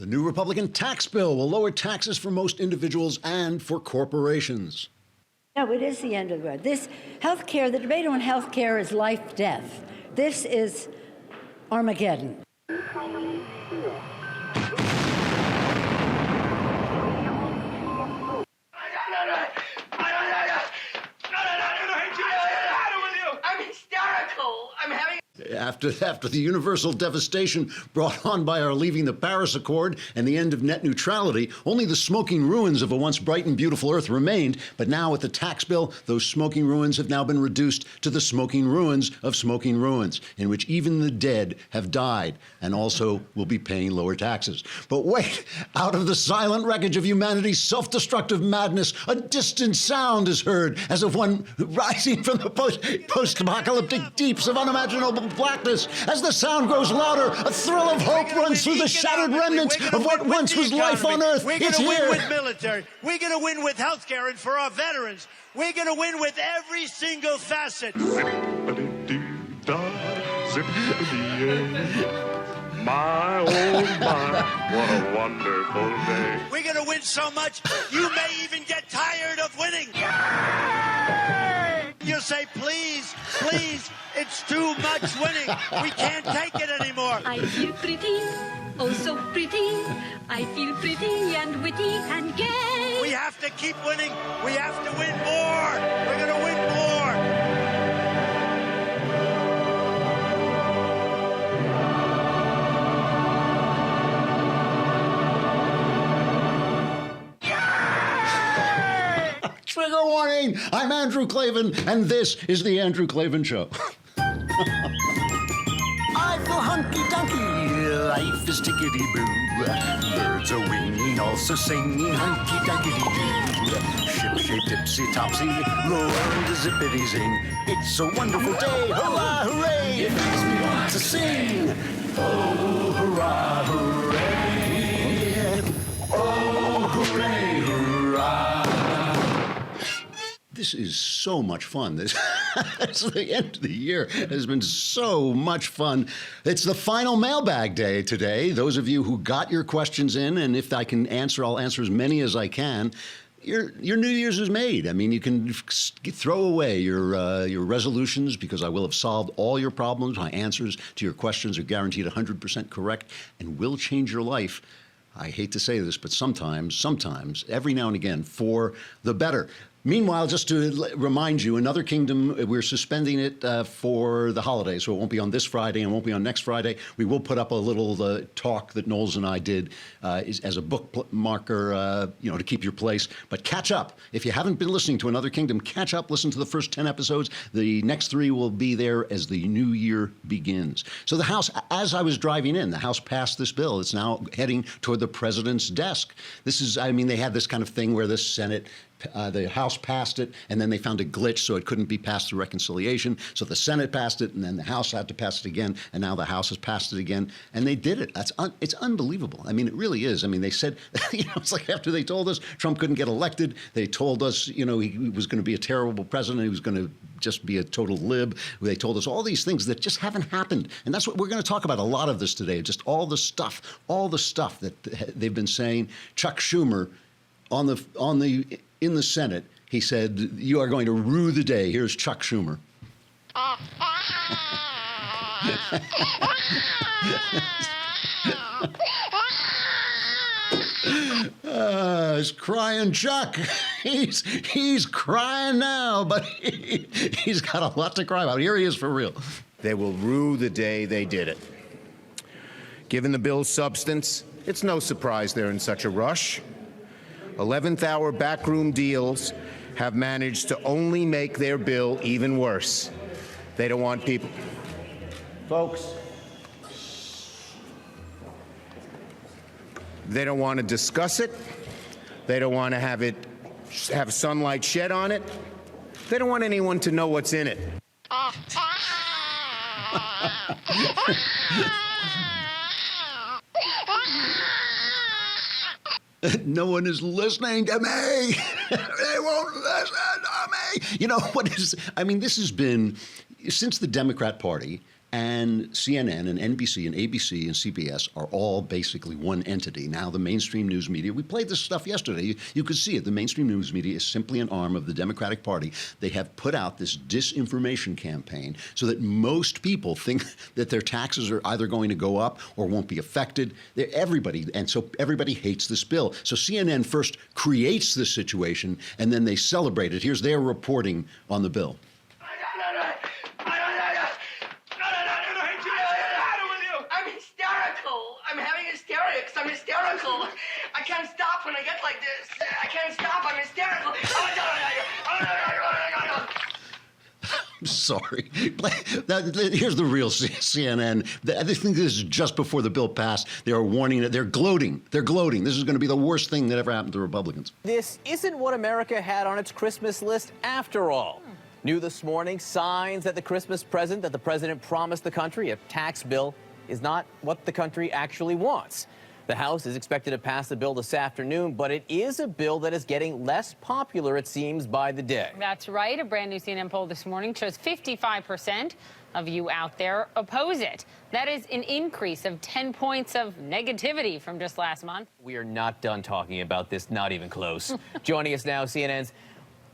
The new Republican tax bill will lower taxes for most individuals and for corporations. No, it is the end of the road. This healthcare, the debate on healthcare is life, death. This is Armageddon. I'm hysterical. I'm having... After the universal devastation brought on by our leaving the Paris Accord and the end of net neutrality, only the smoking ruins of a once bright and beautiful Earth remained. But now with the tax bill, those smoking ruins have now been reduced to the smoking ruins of smoking ruins, in which even the dead have died and also will be paying lower taxes. But wait, out of the silent wreckage of humanity's self-destructive madness, a distant sound is heard, as of one rising from the post-apocalyptic deeps of unimaginable blackness. As the sound grows louder, a thrill of hope runs through the shattered remnants of what once was life on Earth. It's here. We're going to win with military. We're going to win with health care and for our veterans. We're going to win with every single facet. My, oh my, what a wonderful day. We're going to win so much, you may even get tired of winning. You'll say, please, please, it's too much winning. We can't take it anymore. I feel pretty, oh so pretty. I feel pretty and witty and gay. We have to keep winning. We have to win more. We're going to win more. Trigger warning! I'm Andrew Klavan, and this is The Andrew Klavan Show. I feel hunky-dunky, life is tickety-boo. Birds are winging, also singing hunky-dunky-doo. Ship-shape, tipsy-topsy, roll on the zippity-zing. It's a wonderful day, hurrah, hooray! It makes me want to sing. Oh, hurrah, hooray! Oh, hooray, hurrah! This is so much fun. It's the end of the year. It has been so much fun. It's the final mailbag day today. Those of you who got your questions in, and if I can answer, I'll answer as many as I can. Your New Year's is made. I mean, you can throw away your resolutions because I will have solved all your problems. My answers to your questions are guaranteed 100% correct and will change your life. I hate to say this, but sometimes, every now and again, for the better. Meanwhile, just to remind you, Another Kingdom, we're suspending it for the holidays, so it won't be on this Friday and won't be on next Friday. We will put up a little talk that Knowles and I did as a bookmarker, to keep your place. But catch up. If you haven't been listening to Another Kingdom, catch up, listen to the first 10 episodes. The next 3 will be there as the new year begins. So the House, as I was driving in, the House passed this bill. It's now heading toward the president's desk. They had this kind of thing where the Senate the House passed it, and then they found a glitch, so it couldn't be passed through reconciliation. So the Senate passed it, and then the House had to pass it again, and now the House has passed it again, and they did it. It's unbelievable. I mean, it really is. I mean, they said, it's like after they told us Trump couldn't get elected, they told us, he was going to be a terrible president, he was going to just be a total lib. They told us all these things that just haven't happened, and that's what we're going to talk about. A lot of this today, just all the stuff that they've been saying. Chuck Schumer in the Senate, he said, "You are going to rue the day." Here's Chuck Schumer. He's crying, Chuck. He's crying now, but he's got a lot to cry about. Here he is for real. They will rue the day they did it. Given the bill's substance, it's no surprise they're in such a rush. 11th hour backroom deals have managed to only make their bill even worse. They don't want people. Folks, they don't want to discuss it. They don't want to have sunlight shed on it. They don't want anyone to know what's in it. No one is listening to me. They won't listen to me. This has been, since the Democrat Party And CNN and NBC and ABC and CBS are all basically one entity. Now, the mainstream news media, we played this stuff yesterday. You could see it. The mainstream news media is simply an arm of the Democratic Party. They have put out this disinformation campaign so that most people think that their taxes are either going to go up or won't be affected. And so everybody hates this bill. So CNN first creates this situation, and then they celebrate it. Here's their reporting on the bill. I'm having hysterics. I'm hysterical. I can't stop when I get like this. I can't stop. I'm hysterical. I'm sorry. Here's the real CNN. I think this is just before the bill passed. They are warning it. They're gloating. They're gloating. This is going to be the worst thing that ever happened to Republicans. This isn't what America had on its Christmas list after all. New this morning, signs that the Christmas present that the president promised the country, a tax bill, is not what the country actually wants. The House is expected to pass the bill this afternoon, but it is a bill that is getting less popular, it seems, by the day. That's right. A brand new CNN poll this morning shows 55% of you out there oppose it. That is an increase of 10 points of negativity from just last month. We are not done talking about this, not even close. Joining us now, CNN's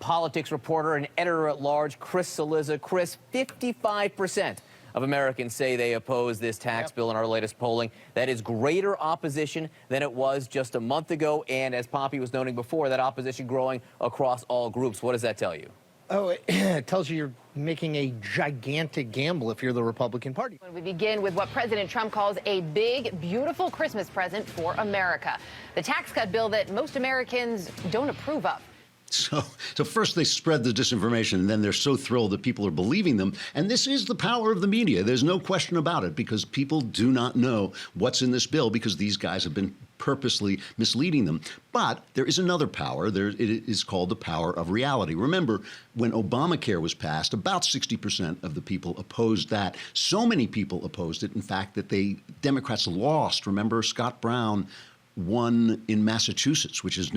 politics reporter and editor-at-large, Chris Cillizza. Chris, 55% of Americans say they oppose this tax bill in our latest polling. That is greater opposition than it was just a month ago. And as Poppy was noting before, that opposition growing across all groups. What does that tell you? Oh, it tells you you're making a gigantic gamble if you're the Republican Party. We begin with what President Trump calls a big, beautiful Christmas present for America. The tax cut bill that most Americans don't approve of. So first they spread the disinformation, and then they're so thrilled that people are believing them. And this is the power of the media. There's no question about it, because people do not know what's in this bill because these guys have been purposely misleading them. But there is another power. It is called the power of reality. Remember, when Obamacare was passed, about 60% of the people opposed that. So many people opposed it, in fact, that Democrats lost. Remember, Scott Brown won in Massachusetts, which had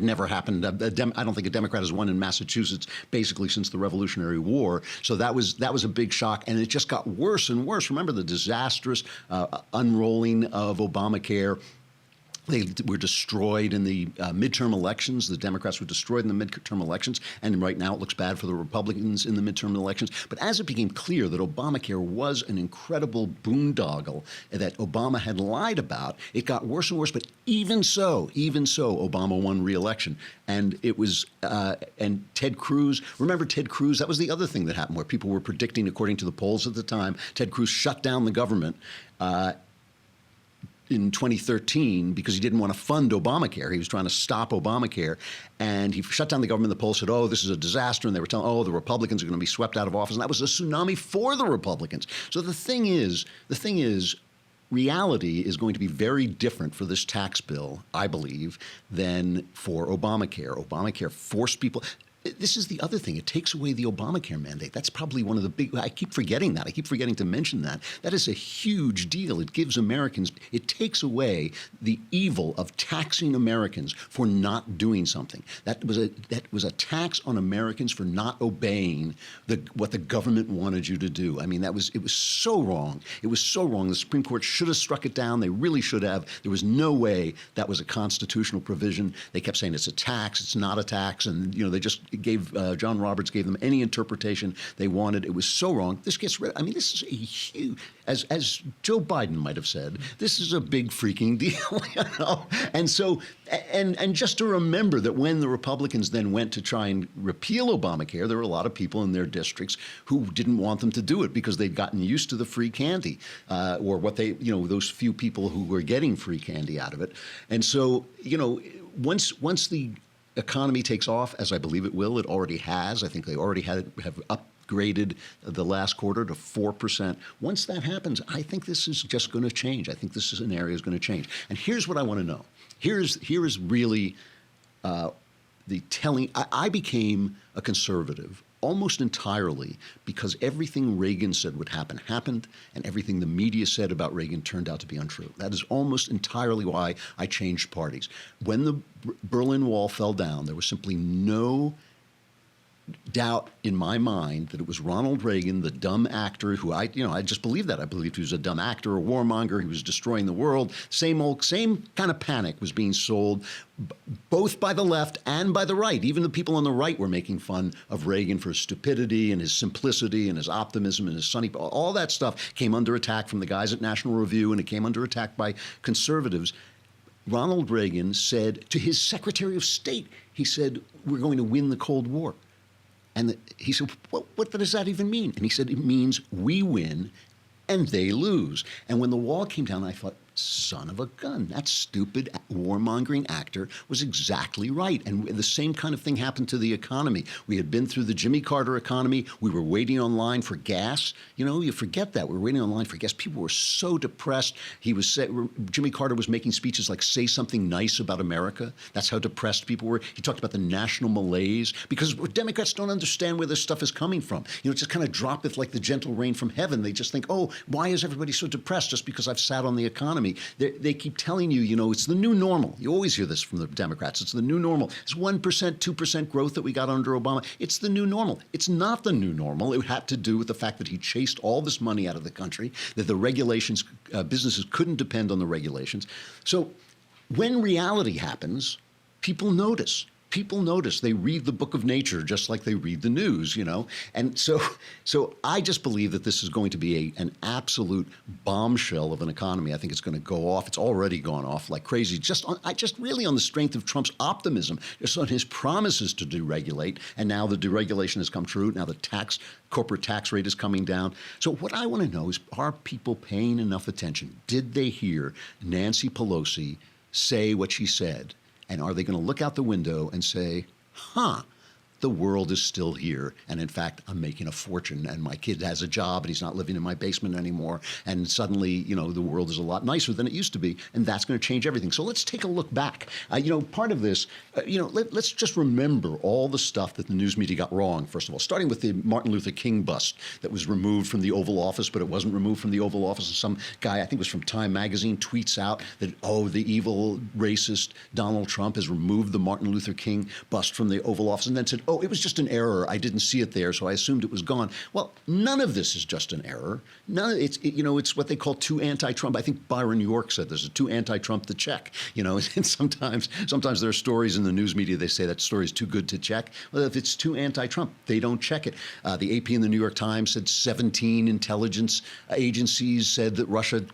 never happened. I don't think a Democrat has won in Massachusetts basically since the Revolutionary War. So that was a big shock, and it just got worse and worse. Remember the disastrous unrolling of Obamacare. They were destroyed in the midterm elections. The Democrats were destroyed in the midterm elections, and right now it looks bad for the Republicans in the midterm elections. But as it became clear that Obamacare was an incredible boondoggle that Obama had lied about, it got worse and worse. But even so, Obama won re-election. And it was, and Ted Cruz, remember Ted Cruz? That was the other thing that happened, where people were predicting, according to the polls at the time, Ted Cruz shut down the government in 2013 because he didn't want to fund Obamacare. He was trying to stop Obamacare, and he shut down the government. The polls said, oh, this is a disaster, and they were telling, oh, the Republicans are going to be swept out of office, and that was a tsunami for the Republicans. So the thing is, reality is going to be very different for this tax bill, I believe, than for Obamacare. Obamacare forced people. This is the other thing. It takes away the Obamacare mandate. That's probably one of the big, I keep forgetting that. I keep forgetting to mention that. That is a huge deal. It gives Americans, it takes away the evil of taxing Americans for not doing something. That was a tax on Americans for not obeying what the government wanted you to do. I mean, it was so wrong. It was so wrong. The Supreme Court should have struck it down. They really should have. There was no way that was a constitutional provision. They kept saying it's a tax, it's not a tax, and they just John Roberts gave them any interpretation they wanted. It was so wrong. This gets rid. I mean, this is a huge, as Joe Biden might have said, this is a big freaking deal. And so, and just to remember that when the Republicans then went to try and repeal Obamacare, there were a lot of people in their districts who didn't want them to do it because they'd gotten used to the free candy, or what those few people who were getting free candy out of it. And so, once the economy takes off, as I believe it will, it already has. I think they already have upgraded the last quarter to 4%. Once that happens, I think this is just going to change. I think this scenario is going to change. And here's what I want to know. Here is really the telling. I became a conservative almost entirely because everything Reagan said would happen happened, and everything the media said about Reagan turned out to be untrue. That is almost entirely why I changed parties. When the Berlin Wall fell down, there was simply no doubt in my mind that it was Ronald Reagan, the dumb actor who I just believed that. I believed he was a dumb actor, a warmonger. He was destroying the world. Same kind of panic was being sold both by the left and by the right. Even the people on the right were making fun of Reagan for his stupidity and his simplicity and his optimism and his sunny. All that stuff came under attack from the guys at National Review, and it came under attack by conservatives. Ronald Reagan said to his Secretary of State, he said, we're going to win the Cold War. And he said, what does that even mean? And he said, it means we win and they lose. And when the wall came down, I thought, son of a gun, that stupid warmongering actor was exactly right. And the same kind of thing happened to the economy. We had been through the Jimmy Carter economy. We were waiting online for gas. You forget that. We were waiting online for gas. People were so depressed. Jimmy Carter was making speeches like, say something nice about America. That's how depressed people were. He talked about the national malaise because Democrats don't understand where this stuff is coming from. It just kind of droppeth like the gentle rain from heaven. They just think, oh, why is everybody so depressed just because I've sat on the economy? They keep telling you, it's the new normal. You always hear this from the Democrats. It's the new normal. It's 1%, 2% growth that we got under Obama. It's the new normal. It's not the new normal. It had to do with the fact that he chased all this money out of the country, that the regulations, businesses couldn't depend on the regulations. So when reality happens, people notice. People notice. They read the book of nature just like they read the news, And so I just believe that this is going to be an absolute bombshell of an economy. I think it's going to go off. It's already gone off like crazy. Just really on the strength of Trump's optimism, just on his promises to deregulate. And now the deregulation has come true. Now the corporate tax rate is coming down. So what I want to know is, are people paying enough attention? Did they hear Nancy Pelosi say what she said? And are they going to look out the window and say, the world is still here. And in fact, I'm making a fortune and my kid has a job and he's not living in my basement anymore. And suddenly, the world is a lot nicer than it used to be. And that's going to change everything. So let's take a look back. Part of this, let's just remember all the stuff that the news media got wrong, first of all, starting with the Martin Luther King bust that was removed from the Oval Office, but it wasn't removed from the Oval Office. And some guy, I think it was from Time Magazine, tweets out that, the evil racist Donald Trump has removed the Martin Luther King bust from the Oval Office, and then said, it was just an error. I didn't see it there, so I assumed it was gone. Well, none of this is just an error. It's what they call too anti-Trump. I think Byron York said there's a too anti-Trump to check. And sometimes there are stories in the news media, they say that story is too good to check. Well, if it's too anti-Trump, they don't check it. The AP and the New York Times said 17 intelligence agencies said that Russia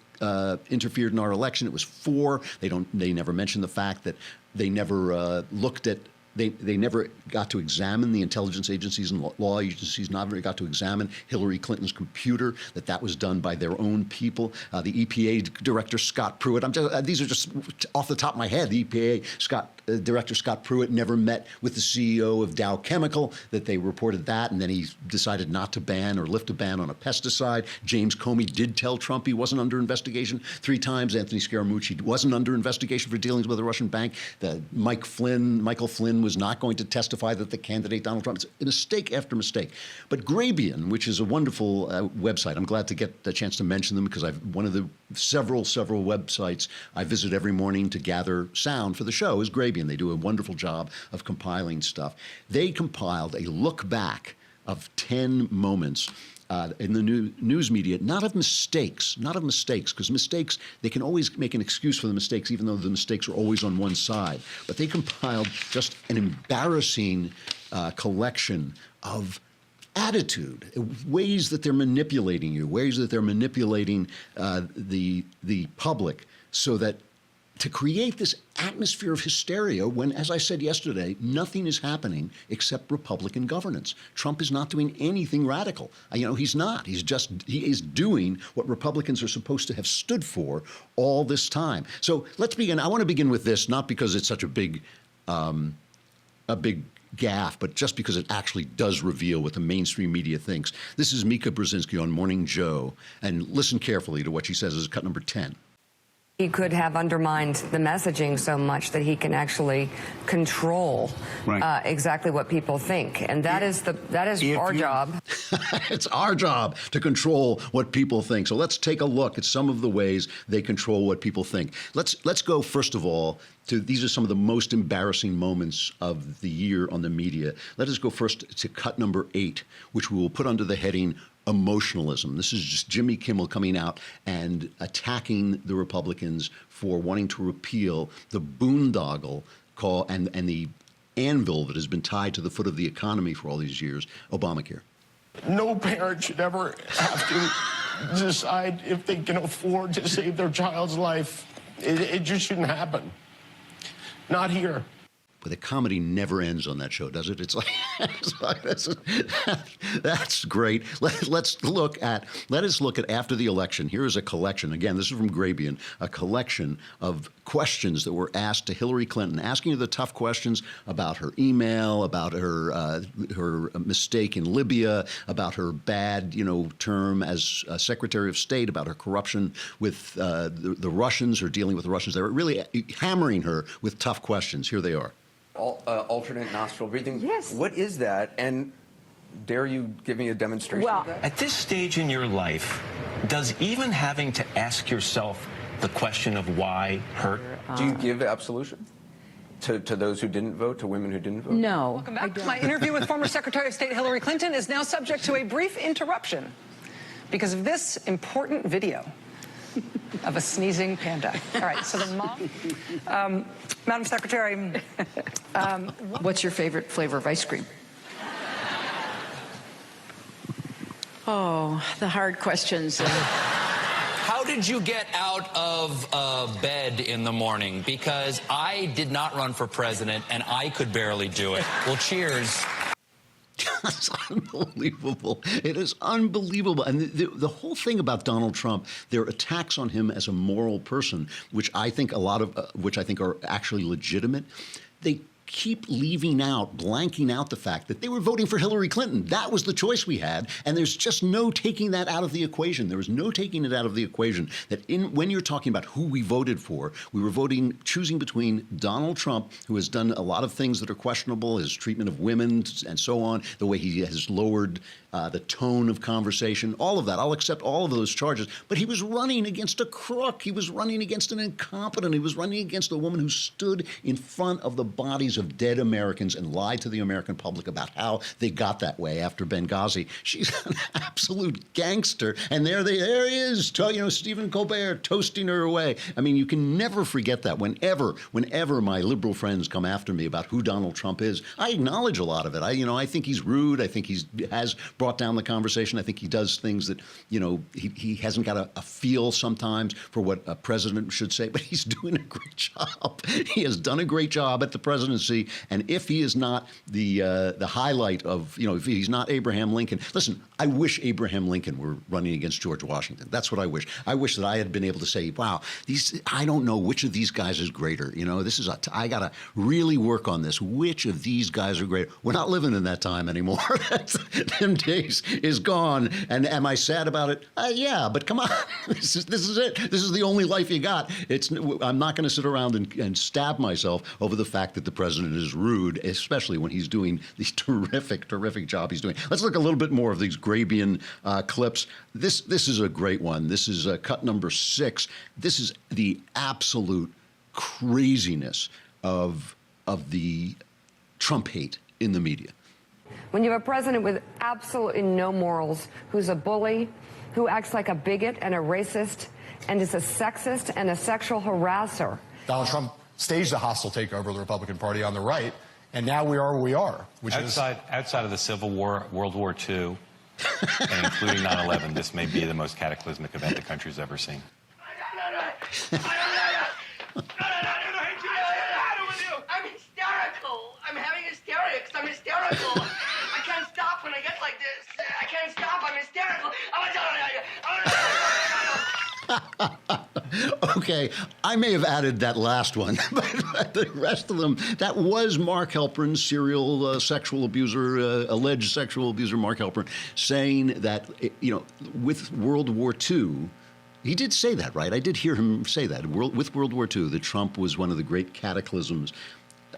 interfered in our election. It was 4. They never mentioned the fact that they never looked at. They never got to examine the intelligence agencies and law agencies, never got to examine Hillary Clinton's computer, that was done by their own people. The EPA Director Scott Pruitt, these are just off the top of my head, the EPA Director Scott Pruitt never met with the CEO of Dow Chemical, that they reported that, and then he decided not to ban or lift a ban on a pesticide. James Comey did tell Trump he wasn't under investigation 3 times. Anthony Scaramucci wasn't under investigation for dealings with a Russian bank. Michael Flynn was not going to testify that the candidate Donald Trump. It's mistake after mistake. But Grabien, which is a wonderful website, I'm glad to get the chance to mention them because one of the several websites I visit every morning to gather sound for the show is Grabien. They do a wonderful job of compiling stuff. They compiled a look back of 10 moments in the news media, not of mistakes, because mistakes, they can always make an excuse for the mistakes, even though the mistakes are always on one side. But they compiled just an embarrassing collection of attitude, ways that they're manipulating you, ways that they're manipulating the public, so that to create this atmosphere of hysteria when, as I said yesterday, nothing is happening except Republican governance. Trump is not doing anything radical. He's not. He is doing what Republicans are supposed to have stood for all this time. So let's begin. I want to begin with this, not because it's such a big gaffe, but just because it actually does reveal what the mainstream media thinks. This is Mika Brzezinski on Morning Joe, and listen carefully to what she says as cut number 10. He could have undermined the messaging so much that he can actually control exactly what people think, and that is our job. It's our job to control what people think. So let's take a look at some of the ways they control what people think. Let's go first of all to these are some of the most embarrassing moments of the year on the media. Let us go first to cut number 8, which we will put under the heading emotionalism. This is just Jimmy Kimmel coming out and attacking the Republicans for wanting to repeal the boondoggle call and the anvil that has been tied to the foot of the economy for all these years, Obamacare. No parent should ever have to decide if they can afford to save their child's life. It just shouldn't happen. Not here. But the comedy never ends on that show, does it? It's like, that's great. Let us look at after the election. Here is a collection. Again, this is from Grabian, a collection of questions that were asked to Hillary Clinton, asking her the tough questions about her email, about her mistake in Libya, about her bad, term as Secretary of State, about her corruption with the Russians, her dealing with the Russians. They were really hammering her with tough questions. Here they are. Alternate nostril breathing. Yes. What is that? And dare you give me a demonstration of that? At this stage in your life, does even having to ask yourself the question of why hurt? Do you give absolution to those who didn't vote, to women who didn't vote? No. Welcome back. My interview with former Secretary of State Hillary Clinton is now subject to a brief interruption because of this important video of a sneezing panda. All right, so the mom, Madam Secretary, what's your favorite flavor of ice cream? Oh, the hard questions. How did you get out of bed in the morning? Because I did not run for president, and I could barely do it. Well, cheers. It's unbelievable. It is unbelievable. And the whole thing about Donald Trump, their attacks on him as a moral person, which I think are actually legitimate, they keep blanking out the fact that they were voting for Hillary Clinton. That was the choice we had, and there's just no taking that out of the equation. There was no taking it out of the equation that when you're talking about who we voted for, we were choosing between Donald Trump, who has done a lot of things that are questionable, his treatment of women and so on, the way he has lowered the tone of conversation, all of that. I'll accept all of those charges. But he was running against a crook. He was running against an incompetent. He was running against a woman who stood in front of the bodies of dead Americans and lied to the American public about how they got that way after Benghazi. She's an absolute gangster. And there he is, Stephen Colbert toasting her away. I mean, you can never forget that. Whenever my liberal friends come after me about who Donald Trump is, I acknowledge a lot of it. I think he's rude. I think he has brought down the conversation. I think he does things that, he hasn't got a feel sometimes for what a president should say, but he's doing a great job. He has done a great job at the presidency. And if he is not the highlight of, if he's not Abraham Lincoln, listen, I wish Abraham Lincoln were running against George Washington. That's what I wish. I wish that I had been able to say, wow, I don't know which of these guys is greater. I got to really work on this. Which of these guys are greater? We're not living in that time anymore. Them days is gone. And am I sad about it? Yeah, but come on. This is it. This is the only life you got. I'm not going to sit around and stab myself over the fact that the president is rude, especially when he's doing the terrific job he's doing. Let's look a little bit more of these Grabian clips. This is a great one. This is cut number 6. This is the absolute craziness of the Trump hate in the media. When you have a president with absolutely no morals, who's a bully, who acts like a bigot and a racist, and is a sexist and a sexual harasser. Donald Trump staged a hostile takeover of the Republican Party on the right, and now we are where we are, which outside of the Civil War, World War II, and including 9/11, this may be the most cataclysmic event the country's ever seen. I'm hysterical. I'm having hysterics. I'm hysterical. I can't stop when I get like this. I can't stop. I'm hysterical. Okay, I may have added that last one, but the rest of them, that was Mark Halperin, serial sexual abuser, alleged sexual abuser Mark Halperin, saying that, with World War II, He did say that, right? I did hear him say that. With World War II, that Trump was one of the great cataclysms.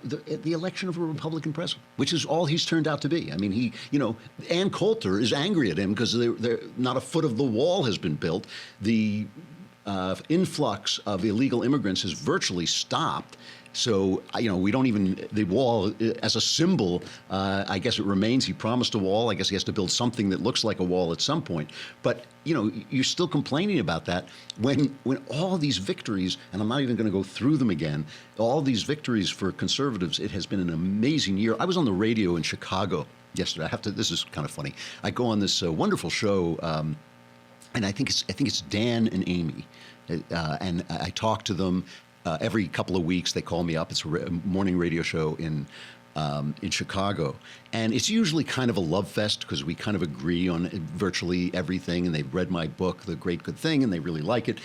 The election of a Republican president, which is all he's turned out to be. I mean, Ann Coulter is angry at him because not a foot of the wall has been built. The influx of illegal immigrants has virtually stopped. So, we don't even, the wall as a symbol, I guess it remains. He promised a wall. I guess he has to build something that looks like a wall at some point. But, you're still complaining about that when all these victories, and I'm not even going to go through them again, all these victories for conservatives, it has been an amazing year. I was on the radio in Chicago yesterday. This is kind of funny. I go on this wonderful show, and I think it's Dan and Amy, and I talk to them. Every couple of weeks, they call me up. It's a morning radio show in Chicago. And it's usually kind of a love fest because we kind of agree on virtually everything. And they've read my book, The Great Good Thing, and they really like it.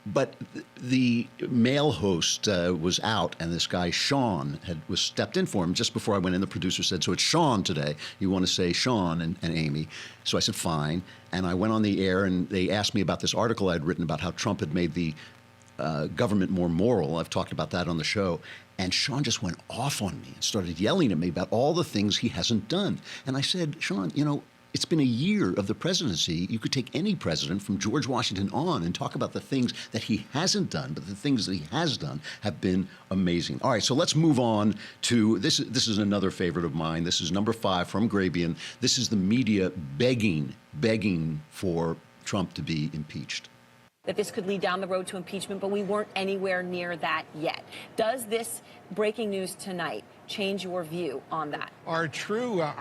But the male host was out, and this guy, Sean, was stepped in for him just before I went in. The producer said, so it's Sean today. You want to say Sean and Amy. So I said, fine. And I went on the air, and they asked me about this article I'd written about how Trump had made the government more moral. I've talked about that on the show. And Sean just went off on me and started yelling at me about all the things he hasn't done. And I said, Sean, it's been a year of the presidency. You could take any president from George Washington on and talk about the things that he hasn't done, but the things that he has done have been amazing. All right, so let's move on to this. This is another favorite of mine. This is number 5 from Grabian. This is the media begging for Trump to be impeached. That this could lead down the road to impeachment, but we weren't anywhere near that yet. Does this breaking news tonight change your view on that? Are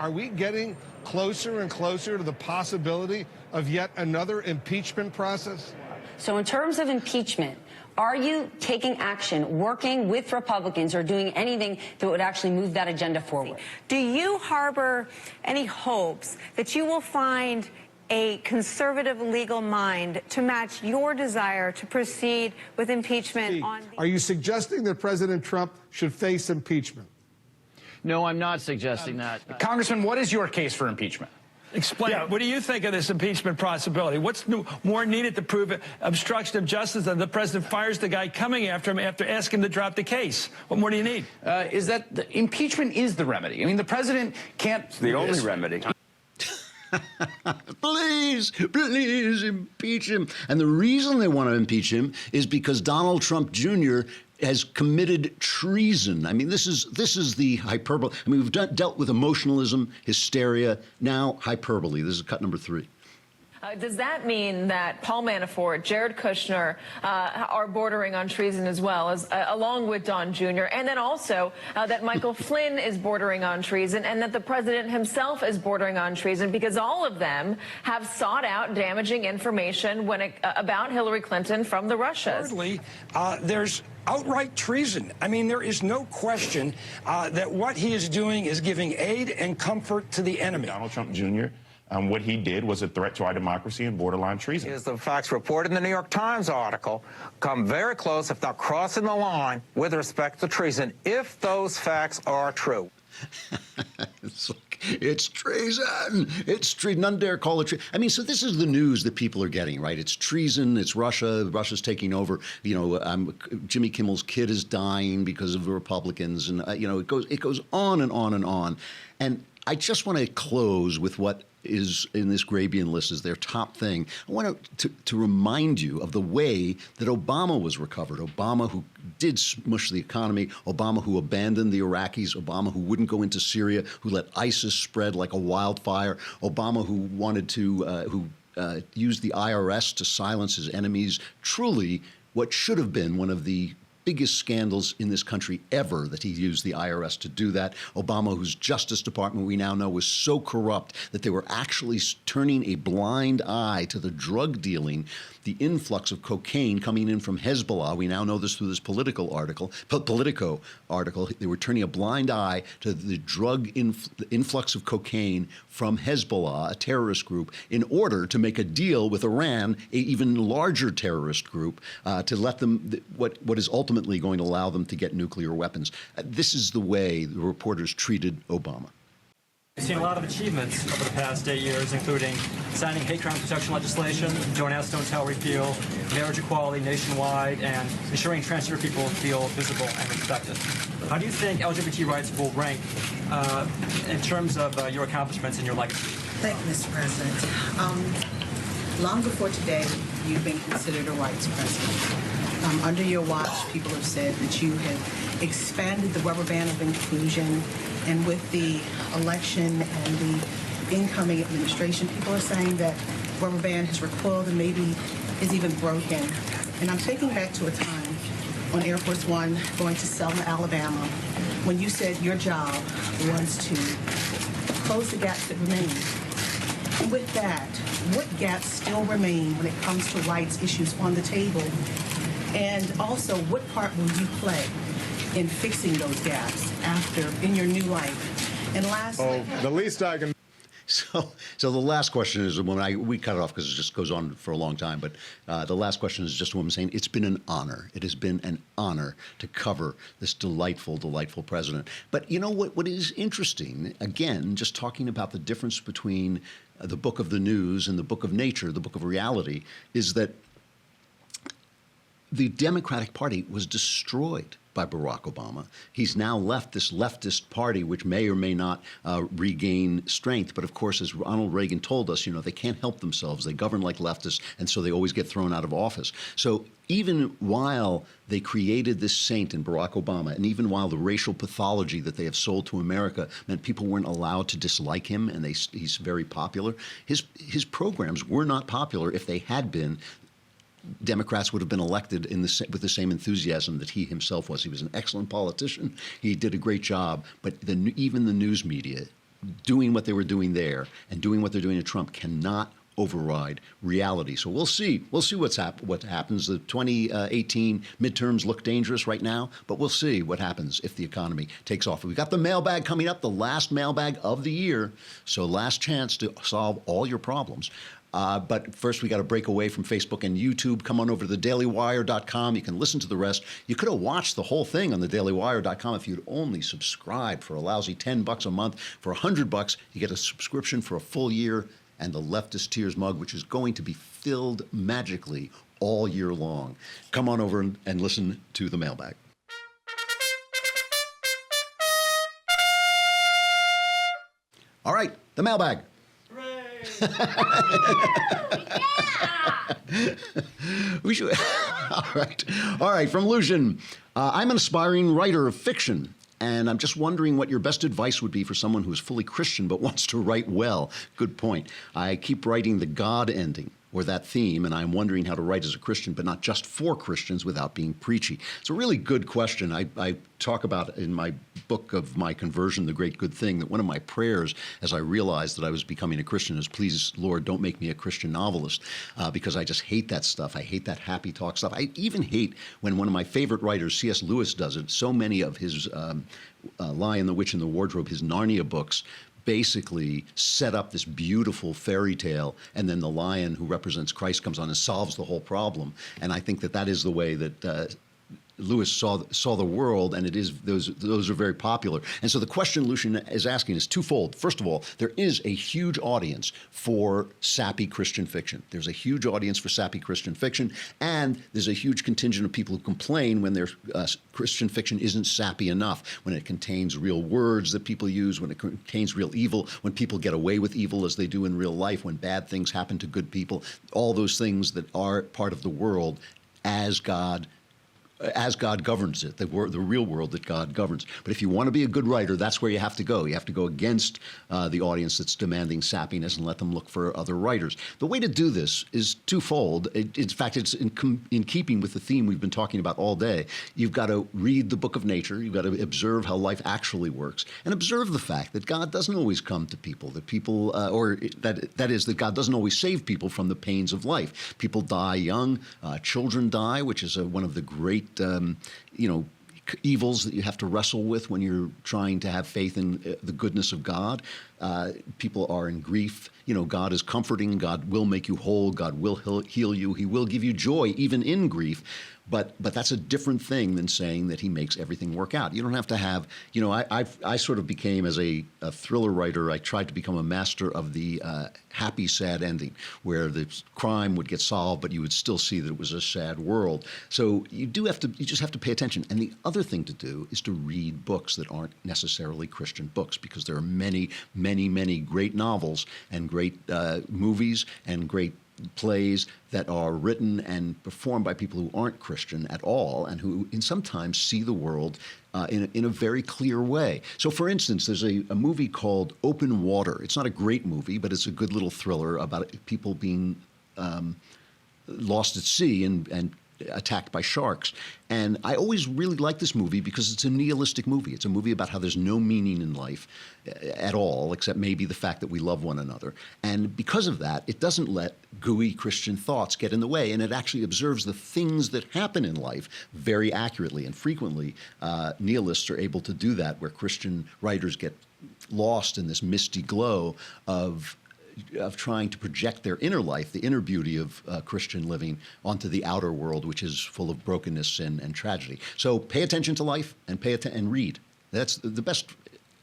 we getting closer and closer to the possibility of yet another impeachment process? So in terms of impeachment, are you taking action, working with Republicans, or doing anything that would actually move that agenda forward? Do you harbor any hopes that you will find a conservative legal mind to match your desire to proceed with impeachment? Are you suggesting that President Trump should face impeachment? No, I'm not suggesting that. Congressman, what is your case for impeachment? Explain. Yeah, what do you think of this impeachment possibility? What's more needed to prove obstruction of justice than the president fires the guy coming after him after asking him to drop the case? What more do you need? Is that impeachment is the remedy? I mean, the president can't. It's the only remedy. Please impeach him. And the reason they want to impeach him is because Donald Trump Jr. has committed treason. I mean, this is the hyperbole. I mean, we've dealt with emotionalism, hysteria, now hyperbole. This is cut number 3. Does that mean that Paul Manafort, Jared Kushner are bordering on treason as well, as along with Don Jr., and then also that Michael Flynn is bordering on treason, and that the president himself is bordering on treason, because all of them have sought out damaging information about Hillary Clinton from the Russias? Thirdly, there's outright treason. I mean, there is no question that what he is doing is giving aid and comfort to the enemy. Donald Trump Jr., what he did was a threat to our democracy and borderline treason. Is the facts reported in the New York Times article come very close, if not crossing the line, with respect to treason, if those facts are true. It's treason. It's treason. None dare call it treason. I mean, so this is the news that people are getting, right? It's treason. It's Russia. Russia's taking over. Jimmy Kimmel's kid is dying because of the Republicans, and it goes on and on and on. And I just want to close with what is in this Grabian list is their top thing. I want to remind you of the way that Obama was recovered. Obama, who did smush the economy. Obama, who abandoned the Iraqis. Obama, who wouldn't go into Syria, who let ISIS spread like a wildfire. Obama, who wanted to use the IRS to silence his enemies. Truly, what should have been one of the biggest scandals in this country ever, that he used the IRS to do that. Obama, whose Justice Department we now know was so corrupt that they were actually turning a blind eye to the drug dealing, the influx of cocaine coming in from Hezbollah. We now know this through this Politico article. They were turning a blind eye to the the influx of cocaine from Hezbollah, a terrorist group, in order to make a deal with Iran, an even larger terrorist group, to let them, what is ultimately going to allow them to get nuclear weapons. This is the way the reporters treated Obama. We've seen a lot of achievements over the past 8 years, including signing hate crime protection legislation, don't ask, don't tell repeal, marriage equality nationwide, and ensuring transgender people feel visible and respected. How do you think LGBT rights will rank in terms of your accomplishments and your legacy? Thank you, Mr. President. Long before today, you've been considered a rights president. Under your watch, people have said that you have expanded the rubber band of inclusion, and with the election and the incoming administration, people are saying that rubber band has recoiled and maybe is even broken. And I'm thinking back to a time on Air Force One going to Selma, Alabama, when you said your job was to close the gaps that remain. And with that, what gaps still remain when it comes to rights issues on the table? And also, what part will you play in fixing those gaps in your new life? And lastly, the least I can. So the last question is the one we cut it off because it just goes on for a long time. But the last question is just a woman saying it's been an honor. It has been an honor to cover this delightful, delightful president. But you know what is interesting? Again, just talking about the difference between the book of the news and the book of nature, the book of reality, is that the Democratic Party was destroyed by Barack Obama. He's now left this leftist party, which may or may not regain strength. But of course, as Ronald Reagan told us, they can't help themselves. They govern like leftists, and so they always get thrown out of office. So even while they created this saint in Barack Obama, and even while the racial pathology that they have sold to America meant people weren't allowed to dislike him, and he's very popular, his programs were not popular. If they had been, Democrats would have been elected with the same enthusiasm that he himself was. He was an excellent politician. He did a great job. But even the news media, doing what they were doing there and doing what they're doing to Trump, cannot override reality. So we'll see. We'll see what happens. The 2018 midterms look dangerous right now, but we'll see what happens if the economy takes off. We've got the mailbag coming up, the last mailbag of the year. So last chance to solve all your problems. But first, we got to break away from Facebook and YouTube. Come on over to thedailywire.com. You can listen to the rest. You could have watched the whole thing on thedailywire.com if you'd only subscribed for a lousy $10 a month. For $100, you get a subscription for a full year and the Leftist Tears mug, which is going to be filled magically all year long. Come on over and listen to the mailbag. All right, the mailbag. We should. All right. From Lucian, I'm an aspiring writer of fiction, and I'm just wondering what your best advice would be for someone who is fully Christian but wants to write well. Good point. I keep writing the God ending or that theme, and I'm wondering how to write as a Christian, but not just for Christians without being preachy. It's a really good question. I talk about in my book of my conversion, The Great Good Thing, that one of my prayers as I realized that I was becoming a Christian is, please, Lord, don't make me a Christian novelist, because I just hate that stuff. I hate that happy talk stuff. I even hate when one of my favorite writers, C.S. Lewis, does it. So many of his Lion, the Witch, and the Wardrobe, his Narnia books, basically set up this beautiful fairy tale, and then the lion who represents Christ comes on and solves the whole problem. And I think that is the way that Lewis saw the world, and those are very popular. And so the question Lucian is asking is twofold. First of all, there is a huge audience for sappy Christian fiction. There's a huge audience for sappy Christian fiction, and there's a huge contingent of people who complain when their Christian fiction isn't sappy enough, when it contains real words that people use, when it contains real evil, when people get away with evil as they do in real life, when bad things happen to good people, all those things that are part of the world as God governs it, the real world that God governs. But if you want to be a good writer, that's where you have to go. You have to go against the audience that's demanding sappiness and let them look for other writers. The way to do this is twofold. In fact, it's in keeping with the theme we've been talking about all day. You've got to read the book of nature. You've got to observe how life actually works, and observe the fact that God doesn't always come to people, that people, that God doesn't always save people from the pains of life. People die young. Children die, which is one of the great evils that you have to wrestle with when you're trying to have faith in the goodness of God. People are in grief. God is comforting. God will make you whole. God will heal you. He will give you joy even in grief. But that's a different thing than saying that he makes everything work out. You don't have to have, I sort of became, as a thriller writer, I tried to become a master of the happy, sad ending, where the crime would get solved, but you would still see that it was a sad world. So you just have to pay attention. And the other thing to do is to read books that aren't necessarily Christian books, because there are many, many, many great novels and great movies and great plays that are written and performed by people who aren't Christian at all, and who sometimes see the world in a very clear way. So, for instance, there's a movie called Open Water. It's not a great movie, but it's a good little thriller about people being lost at sea and attacked by sharks. And I always really like this movie because it's a nihilistic movie. It's a movie about how there's no meaning in life at all, except maybe the fact that we love one another. And because of that, it doesn't let gooey Christian thoughts get in the way, and it actually observes the things that happen in life very accurately. And frequently, nihilists are able to do that, where Christian writers get lost in this misty glow of trying to project their inner life, the inner beauty of Christian living, onto the outer world, which is full of brokenness and tragedy. So pay attention to life and read. That's the best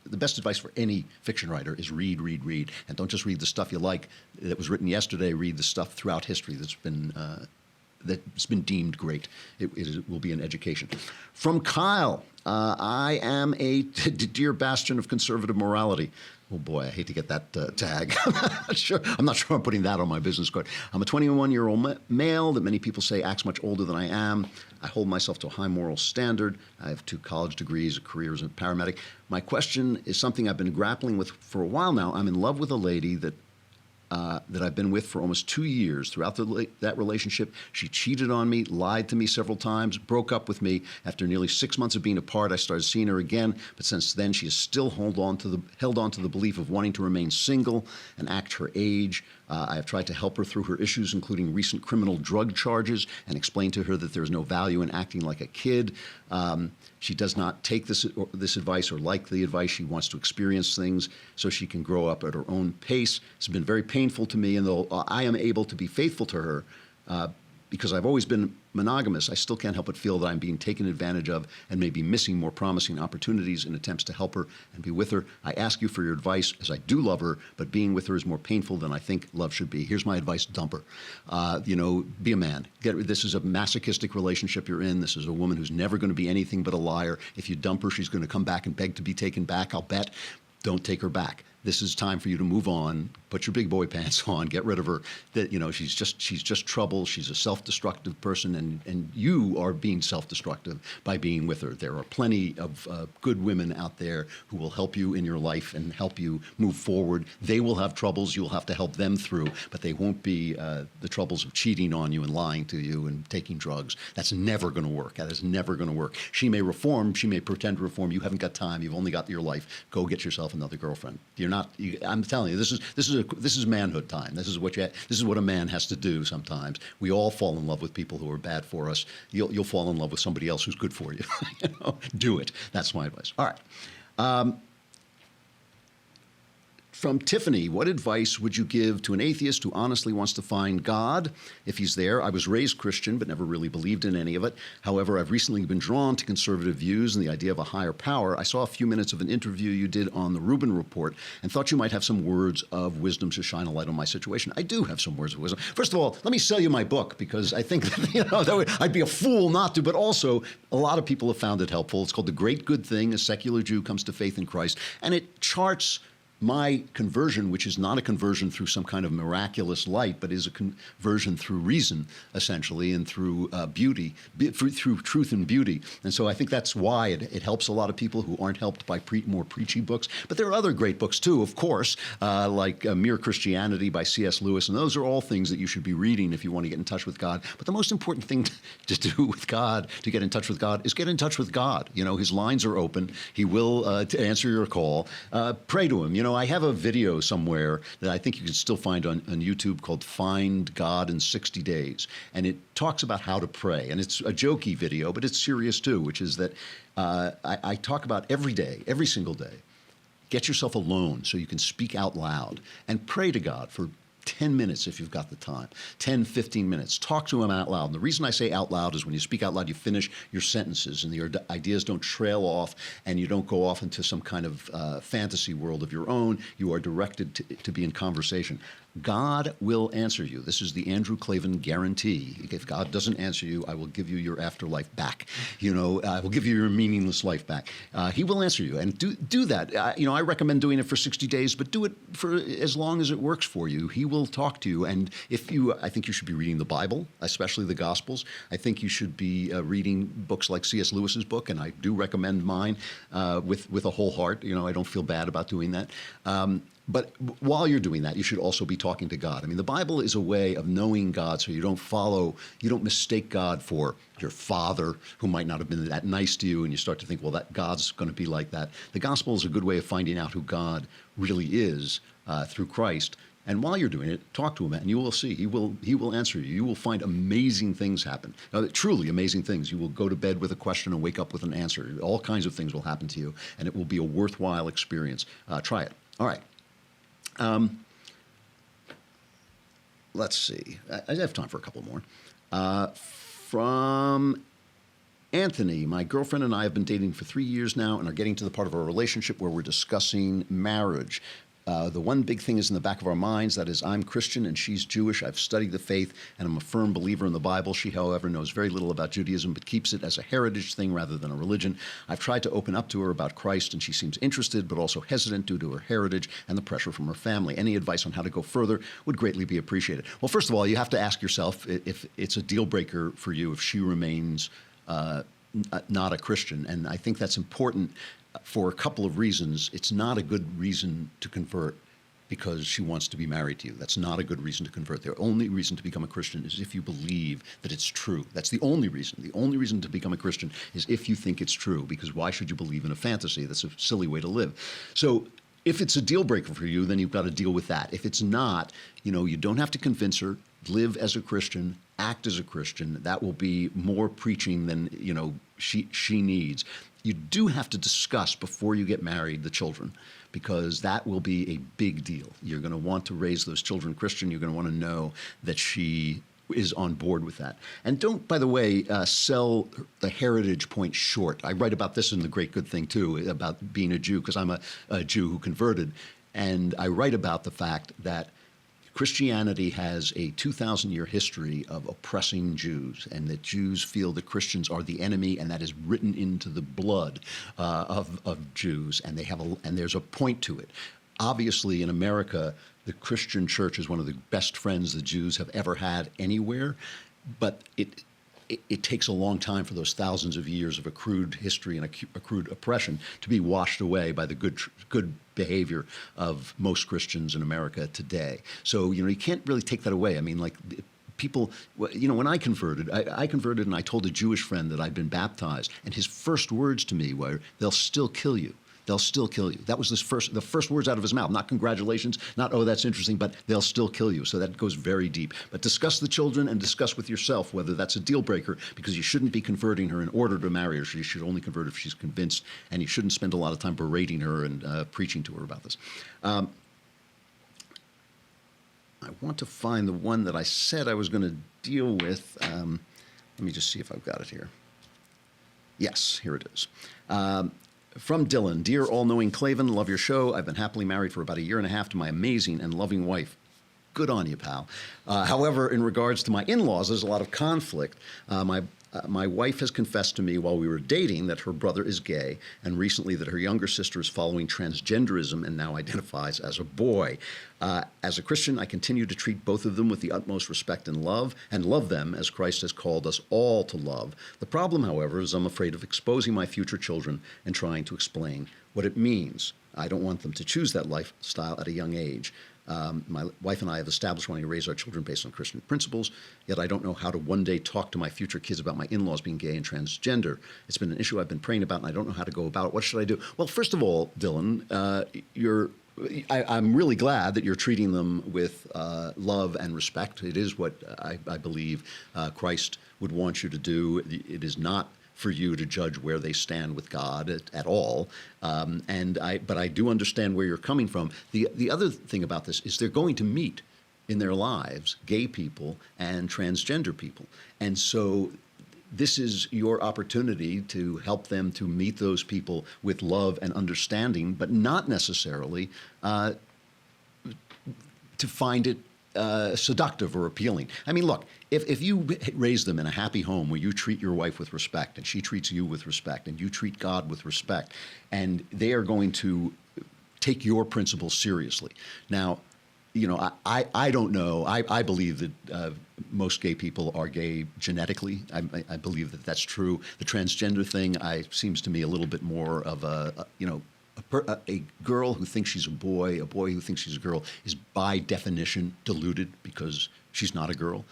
advice for any fiction writer is read, read, read. And don't just read the stuff you like that was written yesterday. Read the stuff throughout history that's been deemed great. It will be an education. From Kyle, I am a dear bastion of conservative morality. Oh boy, I hate to get that tag. I'm not sure I'm putting that on my business card. I'm a 21-year-old male that many people say acts much older than I am. I hold myself to a high moral standard. I have 2 college degrees, a career as a paramedic. My question is something I've been grappling with for a while now. I'm in love with a lady that I've been with for almost 2 years. Throughout that relationship, she cheated on me, lied to me several times, broke up with me. After nearly 6 months of being apart, I started seeing her again. But since then, she has still held on to the belief of wanting to remain single and act her age. I have tried to help her through her issues, including recent criminal drug charges, and explain to her that there is no value in acting like a kid. She does not take this advice or like the advice. She wants to experience things so she can grow up at her own pace. It's been very painful to me, and though I am able to be faithful to her, because I've always been monogamous, I still can't help but feel that I'm being taken advantage of and maybe missing more promising opportunities in attempts to help her and be with her. I ask you for your advice, as I do love her, but being with her is more painful than I think love should be. Here's my advice: dump her. Be a man. This is a masochistic relationship you're in. This is a woman who's never going to be anything but a liar. If you dump her, she's going to come back and beg to be taken back, I'll bet. Don't take her back. This is time for you to move on. Put your big boy pants on. Get rid of her. She's just trouble. She's a self-destructive person, and you are being self-destructive by being with her. There are plenty of good women out there who will help you in your life and help you move forward. They will have troubles. You'll have to help them through, but they won't be the troubles of cheating on you and lying to you and taking drugs. That's never going to work. That is never going to work. She may reform. She may pretend to reform. You haven't got time. You've only got your life. Go get yourself another girlfriend. I'm telling you, this is manhood time. This is what a man has to do sometimes. We all fall in love with people who are bad for us. You'll fall in love with somebody else who's good for you. Do it. That's my advice. All right. From Tiffany, what advice would you give to an atheist who honestly wants to find God, if he's there? I was raised Christian, but never really believed in any of it. However, I've recently been drawn to conservative views and the idea of a higher power. I saw a few minutes of an interview you did on the Rubin Report and thought you might have some words of wisdom to shine a light on my situation. I do have some words of wisdom. First of all, let me sell you my book, because I think I'd be a fool not to, but also a lot of people have found it helpful. It's called The Great Good Thing: A Secular Jew Comes to Faith in Christ, and it charts my conversion, which is not a conversion through some kind of miraculous light, but is a conversion through reason, essentially, and through beauty, through truth and beauty. And so I think that's why it helps a lot of people who aren't helped by more preachy books. But there are other great books, too, of course, like Mere Christianity by C.S. Lewis. And those are all things that you should be reading if you want to get in touch with God. But the most important thing to do with God, to get in touch with God, is get in touch with God. His lines are open. He will answer your call. Pray to him. I have a video somewhere that I think you can still find on YouTube called Find God in 60 Days. And it talks about how to pray. And it's a jokey video, but it's serious too, which is that I talk about every day, every single day, get yourself alone so you can speak out loud and pray to God for 10 minutes if you've got the time, 10, 15 minutes. Talk to him out loud. And the reason I say out loud is when you speak out loud, you finish your sentences and your ideas don't trail off and you don't go off into some kind of fantasy world of your own. You are directed to be in conversation. God will answer you. This is the Andrew Klavan guarantee. If God doesn't answer you, I will give you your afterlife back. You know, I will give you your meaningless life back. He will answer you, and do that. You know, I recommend doing it for 60 days, but do it for as long as it works for you. He will talk to you, and I think you should be reading the Bible, especially the Gospels. I think you should be reading books like C.S. Lewis's book, and I do recommend mine with a whole heart. You know, I don't feel bad about doing that. But while you're doing that, you should also be talking to God. I mean, the Bible is a way of knowing God so you don't mistake God for your father who might not have been that nice to you, and you start to think, well, that God's going to be like that. The gospel is a good way of finding out who God really is through Christ. And while you're doing it, talk to him, and you will see. He will answer you. You will find amazing things happen. Truly amazing things. You will go to bed with a question and wake up with an answer. All kinds of things will happen to you, and it will be a worthwhile experience. Try it. All right. Let's see. I have time for a couple more. From Anthony, my girlfriend and I have been dating for 3 years now and are getting to the part of our relationship where we're discussing marriage. The one big thing is in the back of our minds, that is, I'm Christian and she's Jewish. I've studied the faith and I'm a firm believer in the Bible. She, however, knows very little about Judaism but keeps it as a heritage thing rather than a religion. I've tried to open up to her about Christ and she seems interested but also hesitant due to her heritage and the pressure from her family. Any advice on how to go further would greatly be appreciated. Well, first of all, you have to ask yourself if it's a deal breaker for you if she remains not a Christian. And I think that's important for a couple of reasons. It's not a good reason to convert because she wants to be married to you. That's not a good reason to convert. The only reason to become a Christian is if you believe that it's true. That's the only reason. The only reason to become a Christian is if you think it's true, because why should you believe in a fantasy? That's a silly way to live. So if it's a deal breaker for you, then you've got to deal with that. If it's not, you don't have to convince her. Live as a Christian, act as a Christian. That will be more preaching than, she needs. You do have to discuss before you get married the children, because that will be a big deal. You're going to want to raise those children Christian. You're going to want to know that she is on board with that. And don't, by the way, sell the heritage point short. I write about this in The Great Good Thing, too, about being a Jew, because I'm a Jew who converted. And I write about the fact that Christianity has a 2,000-year history of oppressing Jews, and that Jews feel that Christians are the enemy, and that is written into the blood of Jews, and there's a point to it. Obviously, in America, the Christian church is one of the best friends the Jews have ever had anywhere, but it takes a long time for those thousands of years of accrued history and accrued oppression to be washed away by the good behavior of most Christians in America today. So, you can't really take that away. I mean, like, people, when I converted and I told a Jewish friend that I'd been baptized, and his first words to me were, "They'll still kill you. They'll still kill you." That was the first words out of his mouth. Not congratulations, not, "Oh, that's interesting," but "they'll still kill you." So that goes very deep. But discuss the children and discuss with yourself whether that's a deal breaker, because you shouldn't be converting her in order to marry her. You should only convert if she's convinced, and you shouldn't spend a lot of time berating her and preaching to her about this. I want to find the one that I said I was going to deal with. Let me just see if I've got it here. Yes, here it is. From Dylan, "Dear all-knowing Klavan, love your show. I've been happily married for about 1.5 years to my amazing and loving wife." Good on you, pal. However, in regards to my in-laws, there's a lot of conflict. My wife has confessed to me while we were dating that her brother is gay, and recently that her younger sister is following transgenderism and now identifies as a boy. As a Christian, I continue to treat both of them with the utmost respect and love them as Christ has called us all to love. The problem, however, is I'm afraid of exposing my future children and trying to explain what it means. I don't want them to choose that lifestyle at a young age. My wife and I have established wanting to raise our children based on Christian principles, yet I don't know how to one day talk to my future kids about my in-laws being gay and transgender. It's been an issue I've been praying about, and I don't know how to go about it. What should I do? Well, first of all, Dylan, I'm really glad that you're treating them with love and respect. It is what I believe Christ would want you to do. It is not for you to judge where they stand with God at all. But I do understand where you're coming from. The other thing about this is they're going to meet. in their lives, gay people and transgender people. And so this is your opportunity to help them to meet those people with love and understanding, but not necessarily to find it seductive or appealing. I mean, look, if you raise them in a happy home where you treat your wife with respect and she treats you with respect and you treat God with respect, and they are going to take your principles seriously. Now, you know, I don't know. I believe that most gay people are gay genetically. I believe that that's true. The transgender thing seems to me a little bit more of a girl who thinks she's a boy who thinks she's a girl is by definition deluded because she's not a girl.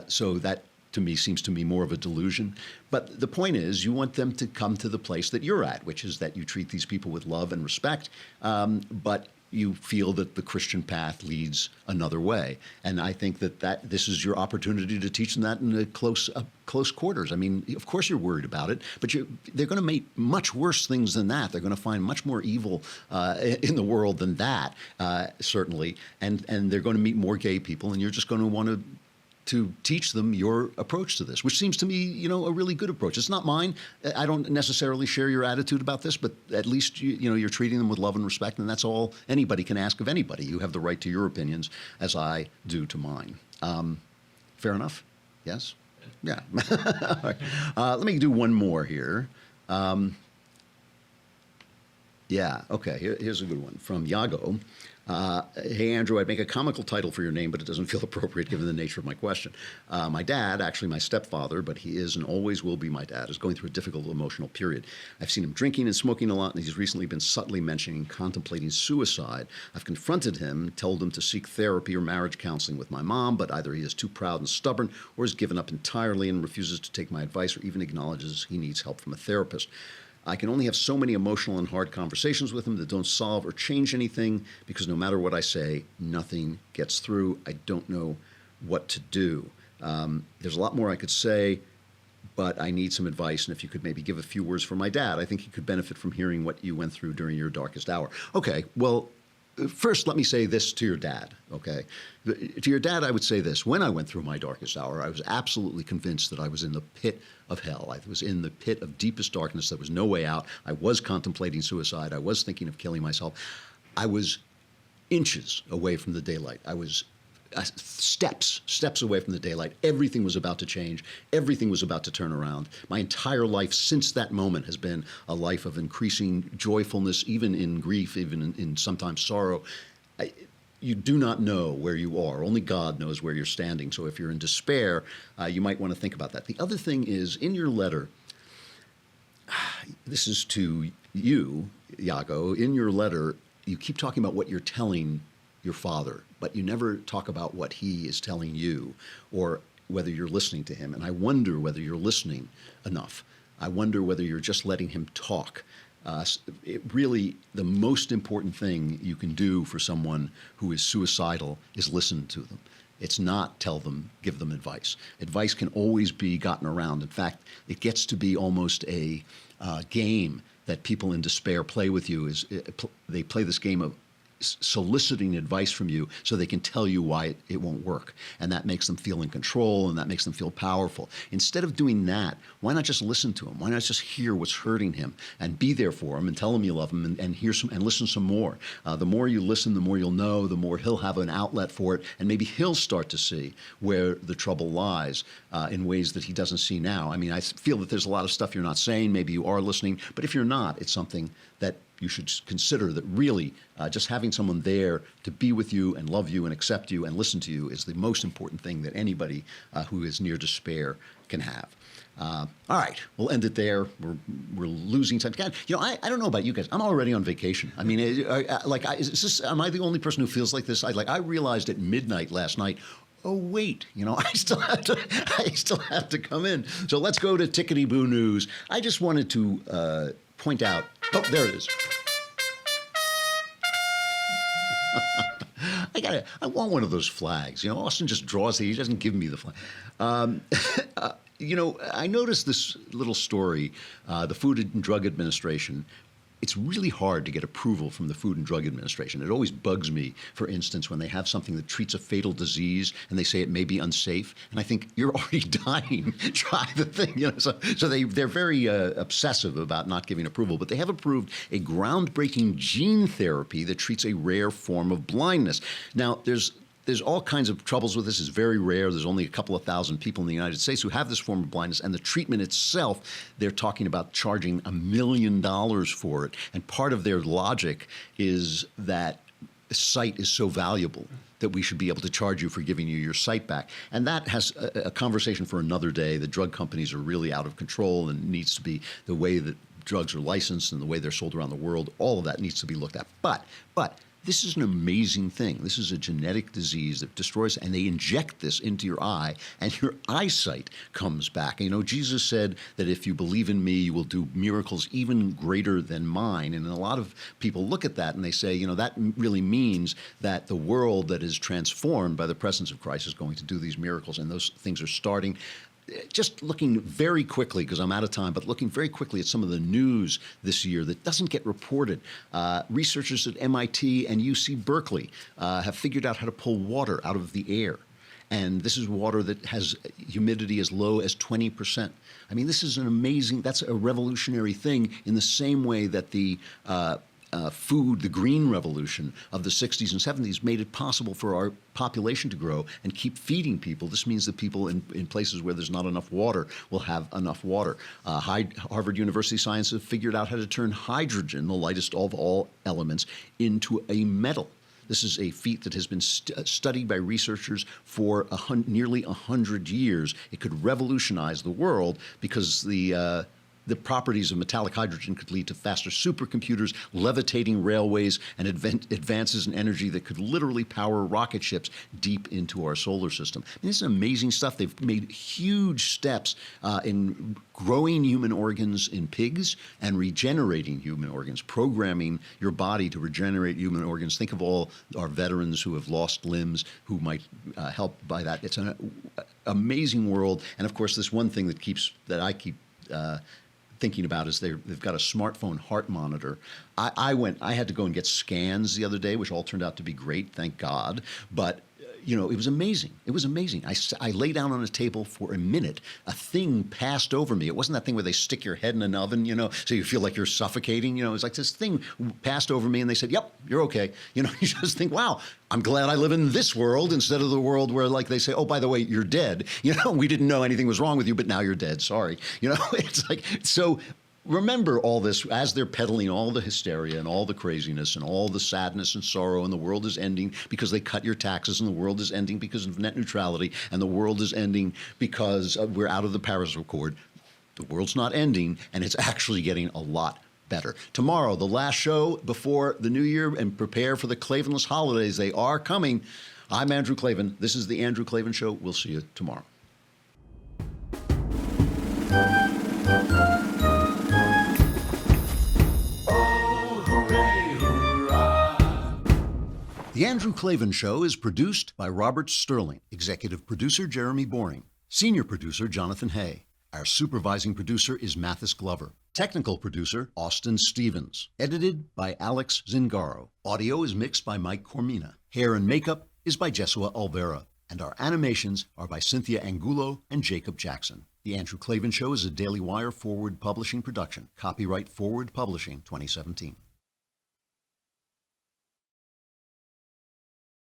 So that to me seems to me more of a delusion. But the point is, you want them to come to the place that you're at, which is that you treat these people with love and respect, but you feel that the Christian path leads another way. And I think that this is your opportunity to teach them that in the close quarters. I mean, of course you're worried about it, but they're going to make much worse things than that. They're going to find much more evil in the world than that, certainly. And they're going to meet more gay people, and you're just going to want to teach them your approach to this, which seems to me, you know, a really good approach. It's not mine. I don't necessarily share your attitude about this, but at least you're treating them with love and respect, and that's all anybody can ask of anybody. You have the right to your opinions, as I do to mine. Fair enough? Yes? Yeah. All right. Let me do one more here. Yeah, okay, here's a good one from Yago. Hey, Andrew, I'd make a comical title for your name, but it doesn't feel appropriate given the nature of my question. My dad, actually my stepfather, but he is and always will be my dad, is going through a difficult emotional period. I've seen him drinking and smoking a lot, and he's recently been subtly mentioning contemplating suicide. I've confronted him, told him to seek therapy or marriage counseling with my mom, but either he is too proud and stubborn or has given up entirely and refuses to take my advice or even acknowledges he needs help from a therapist. I can only have so many emotional and hard conversations with him that don't solve or change anything because no matter what I say, nothing gets through. I don't know what to do. There's a lot more I could say, but I need some advice. And if you could maybe give a few words for my dad, I think he could benefit from hearing what you went through during your darkest hour. Okay, well, first, let me say this to your dad, okay? To your dad, I would say this. When I went through my darkest hour, I was absolutely convinced that I was in the pit of hell. I was in the pit of deepest darkness. There was no way out. I was contemplating suicide. I was thinking of killing myself. I was inches away from the daylight. I was steps away from the daylight. Everything was about to change. Everything was about to turn around. My entire life since that moment has been a life of increasing joyfulness, even in grief, even in sometimes sorrow. You do not know where you are. Only God knows where you're standing. So if you're in despair, you might want to think about that. The other thing is, in your letter, this is to you, Yago, in your letter, you keep talking about what you're telling your father, but you never talk about what he is telling you or whether you're listening to him. And I wonder whether you're listening enough. I wonder whether you're just letting him talk. Really, the most important thing you can do for someone who is suicidal is listen to them. It's not tell them, give them advice. Advice can always be gotten around. In fact, it gets to be almost a game that people in despair play with you. They play this game of soliciting advice from you so they can tell you why it won't work. And that makes them feel in control, and that makes them feel powerful. Instead of doing that, why not just listen to him? Why not just hear what's hurting him and be there for him and tell him you love him and hear some and listen some more? The more you listen, the more you'll know, the more he'll have an outlet for it, and maybe he'll start to see where the trouble lies in ways that he doesn't see now. I mean, I feel that there's a lot of stuff you're not saying. Maybe you are listening, but if you're not, it's something that you should consider, that really just having someone there to be with you and love you and accept you and listen to you is the most important thing that anybody who is near despair can have. All right, we'll end it there. We're losing time. God, you know, I don't know about you guys. I'm already on vacation. I mean, am I the only person who feels like this? I realized at midnight last night, oh wait, you know, I still have to come in. So let's go to Tickety Boo News. I just wanted to point out. Oh, there it is. I want one of those flags. You know, Austin just draws it. He doesn't give me the flag. You know, I noticed this little story. The Food and Drug Administration it's really hard to get approval from the Food and Drug Administration. It always bugs me, for instance, when they have something that treats a fatal disease and they say it may be unsafe. And I think, you're already dying. Try the thing. So they're very obsessive about not giving approval. But they have approved a groundbreaking gene therapy that treats a rare form of blindness. Now, there's all kinds of troubles with this. It's very rare. There's only a couple of thousand people in the United States who have this form of blindness. And the treatment itself, they're talking about charging $1 million for it. And part of their logic is that sight is so valuable that we should be able to charge you for giving you your sight back. And that has a conversation for another day. The drug companies are really out of control, and it needs to be the way that drugs are licensed and the way they're sold around the world. All of that needs to be looked at. But this is an amazing thing. This is a genetic disease that destroys, and they inject this into your eye, and your eyesight comes back. And, Jesus said that if you believe in me, you will do miracles even greater than mine. And a lot of people look at that and they say, that really means that the world that is transformed by the presence of Christ is going to do these miracles, and those things are starting. Just looking very quickly, because I'm out of time, but looking very quickly at some of the news this year that doesn't get reported. Researchers at MIT and UC Berkeley have figured out how to pull water out of the air. And this is water that has humidity as low as 20%. I mean, this is that's a revolutionary thing, in the same way that the the green revolution of the 60s and 70s made it possible for our population to grow and keep feeding people. This means that people in places where there's not enough water will have enough water. Harvard University scientists have figured out how to turn hydrogen, the lightest of all elements, into a metal. This is a feat that has been studied by researchers for nearly 100 years. It could revolutionize the world because the properties of metallic hydrogen could lead to faster supercomputers, levitating railways, and advances in energy that could literally power rocket ships deep into our solar system. I mean, this is amazing stuff. They've made huge steps in growing human organs in pigs and regenerating human organs, programming your body to regenerate human organs. Think of all our veterans who have lost limbs who might help by that. It's an amazing world. And of course, this one thing that I keep thinking about is they've got a smartphone heart monitor. I had to go and get scans the other day, which all turned out to be great, thank God. But it was amazing. It was amazing. I lay down on a table for a minute. A thing passed over me. It wasn't that thing where they stick your head in an oven, so you feel like you're suffocating. It was like this thing passed over me, and they said, "Yep, you're okay." You just think, "Wow, I'm glad I live in this world instead of the world where, like, they say, oh, by the way, you're dead. We didn't know anything was wrong with you, but now you're dead. Sorry." It's like, so remember all this as they're peddling all the hysteria and all the craziness and all the sadness and sorrow, and the world is ending because they cut your taxes, and the world is ending because of net neutrality, and the world is ending because we're out of the Paris Accord. The world's not ending, and it's actually getting a lot better. Tomorrow, the last show before the new year, and prepare for the Klavanless holidays. They are coming. I'm Andrew Klavan. This is the Andrew Klavan Show. We'll see you tomorrow. The Andrew Klavan Show is produced by Robert Sterling, executive producer Jeremy Boring, senior producer Jonathan Hay. Our supervising producer is Mathis Glover. Technical producer Austin Stevens. Edited by Alex Zingaro. Audio is mixed by Mike Cormina. Hair and makeup is by Jesua Alvera. And our animations are by Cynthia Angulo and Jacob Jackson. The Andrew Klavan Show is a Daily Wire Forward Publishing production. Copyright Forward Publishing 2017.